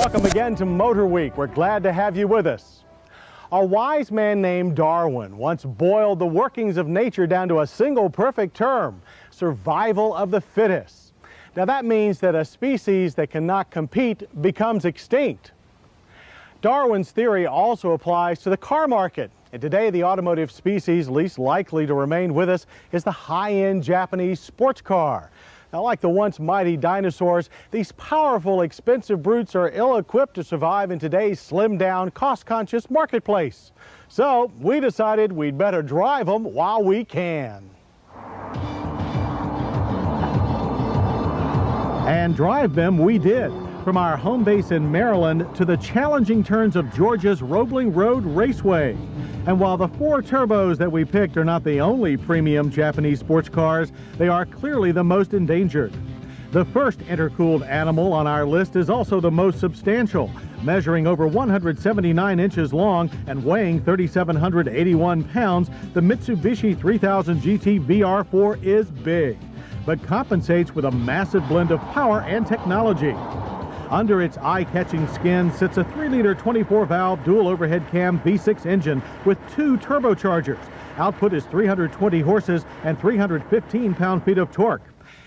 Welcome again to Motor Week. We're glad to have you with us. A wise man named Darwin once boiled the workings of nature down to a single perfect term: survival of the fittest. Now that means that a species that cannot compete becomes extinct. Darwin's theory also applies to the car market. And today, the automotive species least likely to remain with us is the high-end Japanese sports car. Now, like the once mighty dinosaurs, these powerful, expensive brutes are ill-equipped to survive in today's slimmed-down, cost-conscious marketplace. So, we decided we'd better drive them while we can. And drive them we did. From our home base in Maryland to the challenging turns of Georgia's Roebling Road Raceway. And while the 4 turbos that we picked are not the only premium Japanese sports cars, they are clearly the most endangered. The first intercooled animal on our list is also the most substantial, measuring over 179 inches long and weighing 3,781 pounds. The Mitsubishi 3000 GT VR4 is big, but compensates with a massive blend of power and technology. Under its eye-catching skin sits a 3-liter 24-valve dual overhead cam V6 engine with 2 turbochargers. Output is 320 horses and 315 pound-feet of torque.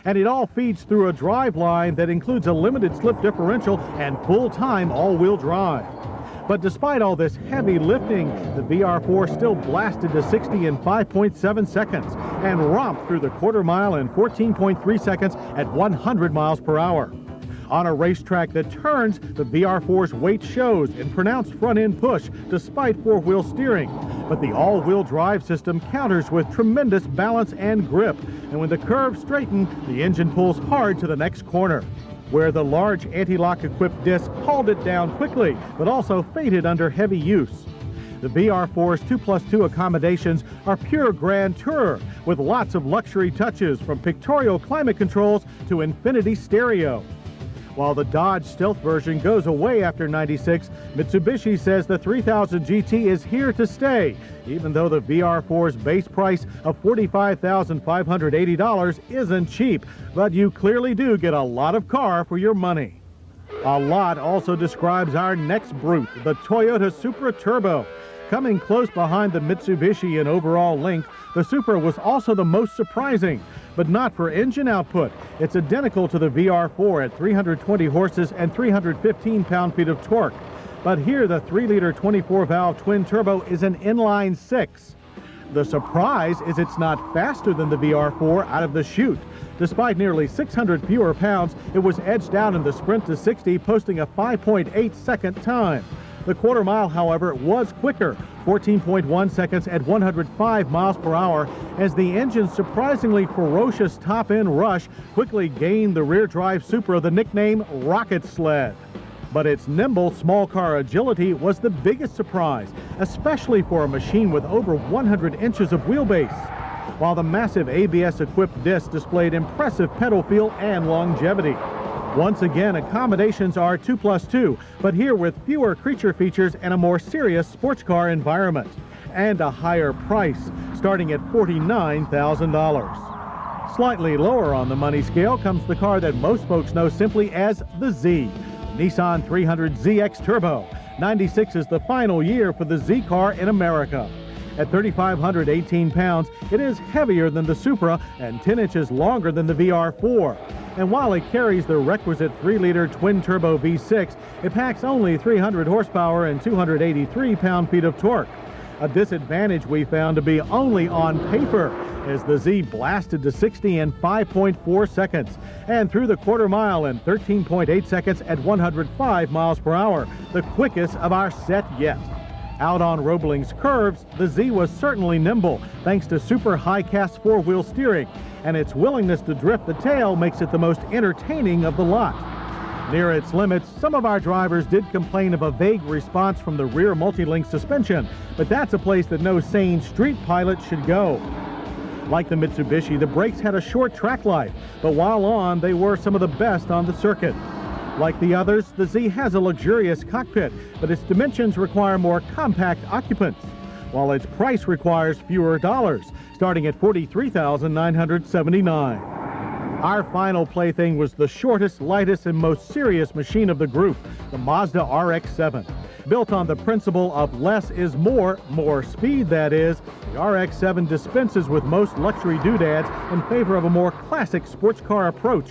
And it all feeds through a drive line that includes a limited slip differential and full-time all-wheel drive. But despite all this heavy lifting, the VR4 still blasted to 60 in 5.7 seconds and romped through the quarter mile in 14.3 seconds at 100 miles per hour. On a racetrack that turns, the VR4's weight shows in pronounced front-end push despite 4-wheel steering. But the all-wheel drive system counters with tremendous balance and grip. And when the curves straighten, the engine pulls hard to the next corner, where the large anti-lock equipped disc hauled it down quickly, but also faded under heavy use. The VR4's 2+2 accommodations are pure grand tour, with lots of luxury touches from pictorial climate controls to infinity stereo. While the Dodge Stealth version goes away after '96, Mitsubishi says the 3000 GT is here to stay, even though the VR4's base price of $45,580 isn't cheap. But you clearly do get a lot of car for your money. A lot also describes our next brute, the Toyota Supra Turbo. Coming close behind the Mitsubishi in overall length, the Supra was also the most surprising, but not for engine output. It's identical to the VR4 at 320 horses and 315 pound-feet of torque. But here, the 3-liter 24-valve twin-turbo is an inline 6. The surprise is it's not faster than the VR4 out of the chute. Despite nearly 600 fewer pounds, it was edged out in the sprint to 60, posting a 5.8-second time. The quarter mile, however, was quicker, 14.1 seconds at 105 miles per hour, as the engine's surprisingly ferocious top-end rush quickly gained the rear-drive Supra the nickname Rocket Sled. But its nimble small car agility was the biggest surprise, especially for a machine with over 100 inches of wheelbase, while the massive ABS-equipped disc displayed impressive pedal feel and longevity. Once again, accommodations are 2+2, but here with fewer creature features and a more serious sports car environment, and a higher price, starting at $49,000. Slightly lower on the money scale comes the car that most folks know simply as the Z, Nissan 300ZX Turbo. '96 is the final year for the Z car in America. At 3,518 pounds, it is heavier than the Supra and 10 inches longer than the VR4. And while it carries the requisite 3-liter twin-turbo V6, it packs only 300 horsepower and 283 pound-feet of torque. A disadvantage we found to be only on paper, as the Z blasted to 60 in 5.4 seconds and through the quarter mile in 13.8 seconds at 105 miles per hour, the quickest of our set yet. Out on Roebling's curves, the Z was certainly nimble, thanks to super high-cast 4-wheel steering, and its willingness to drift the tail makes it the most entertaining of the lot. Near its limits, some of our drivers did complain of a vague response from the rear multi-link suspension, but that's a place that no sane street pilot should go. Like the Mitsubishi, the brakes had a short track life, but while on, they were some of the best on the circuit. Like the others, the Z has a luxurious cockpit, but its dimensions require more compact occupants, while its price requires fewer dollars, starting at $43,979. Our final plaything was the shortest, lightest, and most serious machine of the group, the Mazda RX-7. Built on the principle of less is more speed that is, the RX-7 dispenses with most luxury doodads in favor of a more classic sports car approach.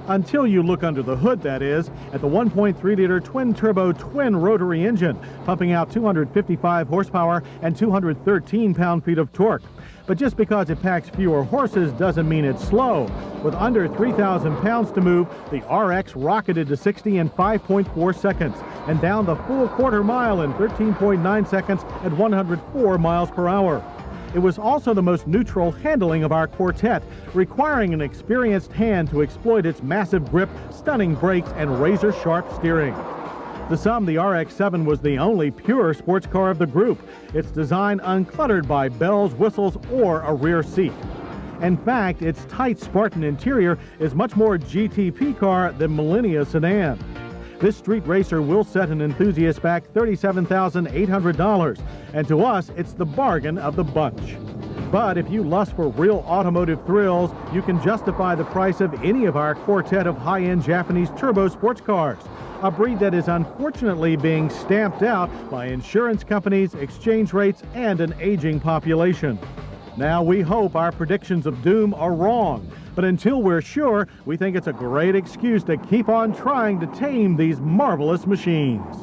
Until you look under the hood, that is, at the 1.3-liter twin-turbo twin-rotary engine, pumping out 255 horsepower and 213 pound-feet of torque. But just because it packs fewer horses doesn't mean it's slow. With under 3,000 pounds to move, the RX rocketed to 60 in 5.4 seconds and down the full quarter mile in 13.9 seconds at 104 miles per hour. It was also the most neutral handling of our quartet, requiring an experienced hand to exploit its massive grip, stunning brakes, and razor-sharp steering. To some, the RX-7 was the only pure sports car of the group, its design uncluttered by bells, whistles, or a rear seat. In fact, its tight Spartan interior is much more GTP car than Millennia sedan. This street racer will set an enthusiast back $37,800, and to us, it's the bargain of the bunch. But if you lust for real automotive thrills, you can justify the price of any of our quartet of high-end Japanese turbo sports cars, a breed that is unfortunately being stamped out by insurance companies, exchange rates, and an aging population. Now, we hope our predictions of doom are wrong, but until we're sure, we think it's a great excuse to keep on trying to tame these marvelous machines.